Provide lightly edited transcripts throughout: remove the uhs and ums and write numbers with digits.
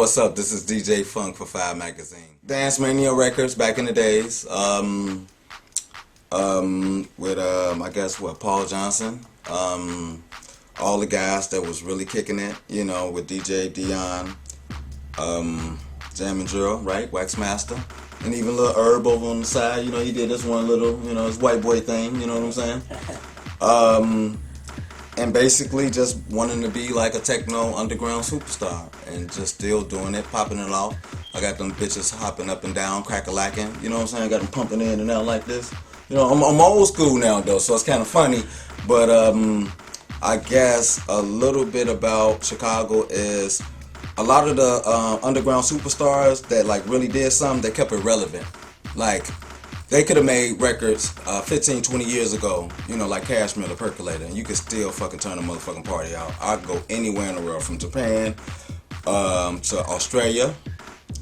what's up? This is DJ Funk for 5 Magazine. Dance Mania Records back in the days. With I guess Paul Johnson. All the guys that was really kicking it, you know, with DJ Dion, Jam and Drill, right? Wax Master. And even Lil Herb over on the side, you know, he did this one little, you know, his white boy thing, you know what I'm saying? And basically just wanting to be like a techno underground superstar and just still doing it, popping it off. I got them bitches hopping up and down, crack-a-lacking, you know what I'm saying? I got them pumping in and out like this. You know, I'm old school now though, so it's kind of funny. But I guess a little bit about Chicago is a lot of the underground superstars that like really did something, they kept it relevant. Like, they could have made records 15, 20 years ago, you know, like Cashmere or Percolator, and you could still fucking turn a motherfucking party out. I could go anywhere in the world, from Japan to Australia,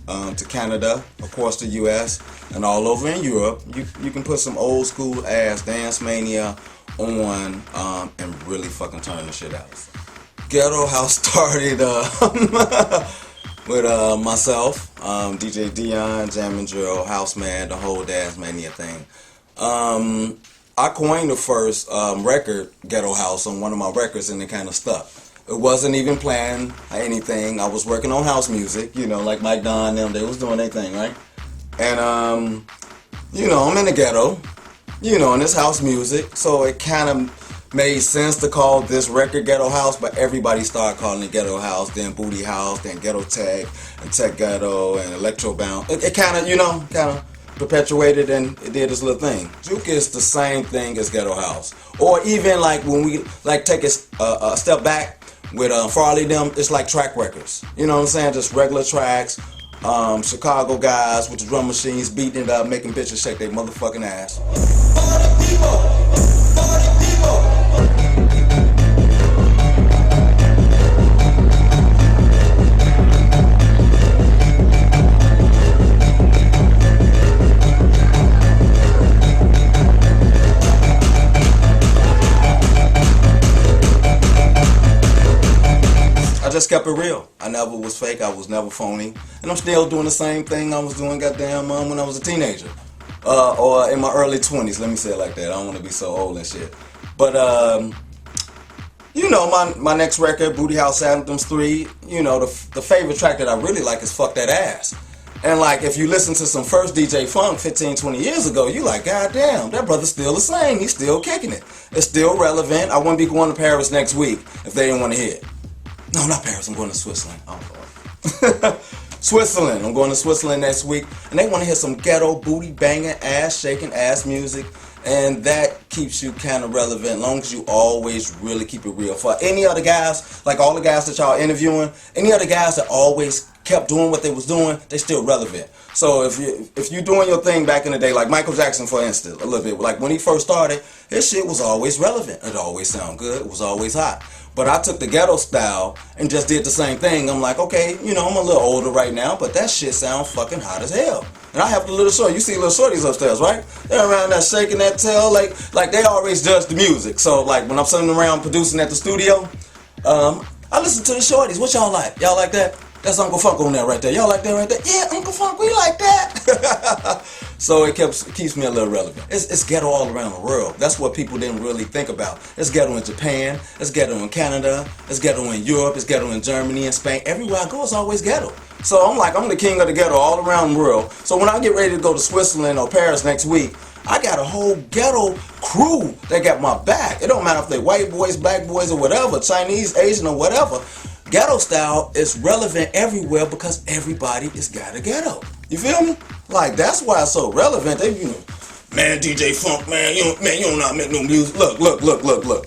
to Canada, of course the US, and all over in Europe. You can put some old school ass Dance Mania on and really fucking turn the shit out. Ghetto House started with myself, DJ Dion, Jam and Drill, House Man, the whole Dance Mania thing. I coined the first record, Ghetto House, on one of my records, and it kind of stuck. It wasn't even planned or anything. I was working on house music, you know, like Mike Don and them, they was doing their thing, right? And, you know, I'm in the ghetto, you know, and it's house music, so it kind of made sense to call this record Ghetto House, but everybody started calling it Ghetto House, then Booty House, then Ghetto Tech, and Tech Ghetto, and Electro Bound. It kind of, you know, perpetuated and it did this little thing. Juke is the same thing as Ghetto House. Or even like when we like take a step back with Farley them, it's like track records. You know what I'm saying? Just regular tracks. Chicago guys with the drum machines beating it up, making bitches shake their motherfucking ass. Party people! Party people! I just kept it real. I never was fake. I was never phony. And I'm still doing the same thing I was doing goddamn when I was a teenager. Or in my early 20s. Let me say it like that. I don't want to be so old and shit. But, you know, my next record, Booty House Anthems 3, you know, the favorite track that I really like is Fuck That Ass. And like, if you listen to some first DJ Funk 15, 20 years ago, you like, God damn, that brother's still the same. He's still kicking it. It's still relevant. I wouldn't be going to Paris next week if they didn't want to hear it. No, not Paris. I'm going to Switzerland. Oh, Lord. Switzerland. I'm going to Switzerland next week. And they want to hear some ghetto, booty banging, ass shaking, ass music. And that keeps you kind of relevant, as long as you always really keep it real. For any other guys, like all the guys that y'all interviewing, any other guys that always kept doing what they was doing, they still relevant. So if you doing your thing back in the day, like Michael Jackson, for instance, a little bit, like when he first started, his shit was always relevant. It always sounded good. It was always hot. But I took the ghetto style and just did the same thing. I'm like, okay, you know, I'm a little older right now, but that shit sounds fucking hot as hell. And I have the little short. You see little shorties upstairs, right? They're around there shaking that tail, like they always judge the music. So like when I'm sitting around producing at the studio, I listen to the shorties. What y'all like? Y'all like that? That's Uncle Funk on there right there. Y'all like that right there? Yeah, Uncle Funk, we like that. So it keeps me a little relevant. It's ghetto all around the world. That's what people didn't really think about. It's ghetto in Japan. It's ghetto in Canada. It's ghetto in Europe. It's ghetto in Germany and Spain. Everywhere I go, it's always ghetto. So I'm like, I'm the king of the ghetto all around the world. So when I get ready to go to Switzerland or Paris next week, I got a whole ghetto crew that got my back. It don't matter if they white boys, black boys, or whatever, Chinese, Asian, or whatever. Ghetto style is relevant everywhere because everybody is got a ghetto. You feel me? Like, that's why it's so relevant. They, you know, man, DJ Funk, man, you don't not make no music. Look.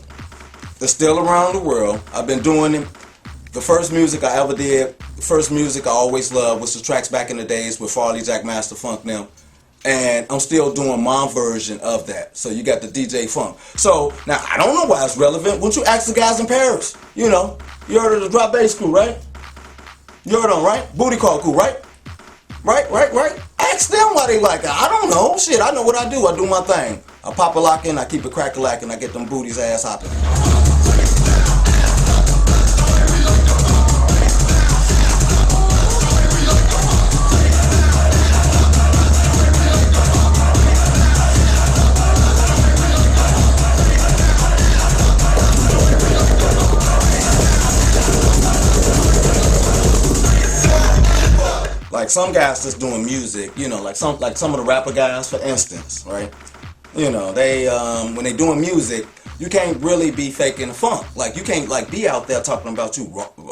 They're still around the world. I've been doing it. The first music I ever did, the first music I always loved was the tracks back in the days with Farley, Jack Master, Funk them. And I'm still doing my version of that. So you got the DJ Funk. So, now, I don't know why it's relevant. Wouldn't you ask the guys in Paris? You know, you heard of the drop bass crew, right? You heard of them, right? Booty call crew, right? Right? Ask them why they like it. I don't know. Shit, I know what I do. I do my thing. I pop a lock in, I keep it crack-a-lack, and I get them booties ass hopping. some guys that's doing music, you know, like some of the rapper guys, for instance, right? You know, they when they doing music, you can't really be faking the funk. Like, you can't like be out there talking about you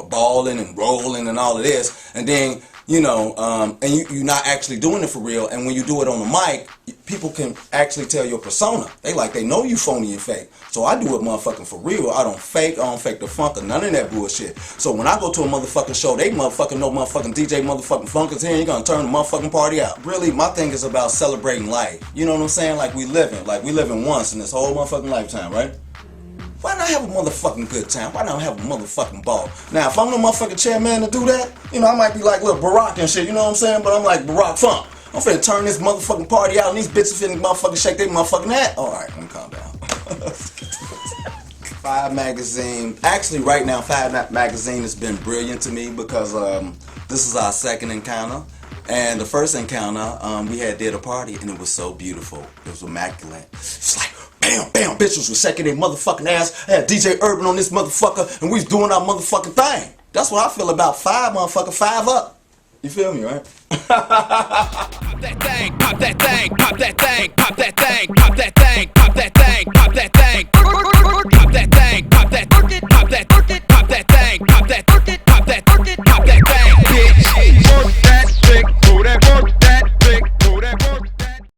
balling and rolling and all of this, and then you know, and you're not actually doing it for real. And when you do it on the mic, people can actually tell your persona. They know you phony and fake. So I do it motherfucking for real. I don't fake the funk or none of that bullshit. So when I go to a motherfucking show, they motherfucking know motherfucking DJ motherfucking funk is here, and you're gonna turn the motherfucking party out. Really, my thing is about celebrating life. You know what I'm saying? Like we living once in this whole motherfucking lifetime, right? Why not have a motherfucking good time? Why not have a motherfucking ball? Now, if I'm the motherfucking chairman to do that, you know, I might be like little Barack and shit, you know what I'm saying? But I'm like Barack Funk. I'm finna turn this motherfucking party out, and these bitches finna motherfucking shake their motherfucking hat. Alright, let me calm down. Five Magazine. Actually, right now, Five Magazine has been brilliant to me because this is our second encounter. And the first encounter, we did a party, and it was so beautiful. It was immaculate. It's like, bam, bam, bitches was shaking their motherfucking ass. I had DJ Urban on this motherfucker, and we was doing our motherfucking thing. That's what I feel about Five, motherfucker. Five up. You feel me, right? Pop that thing, pop that thing, pop that thing, pop that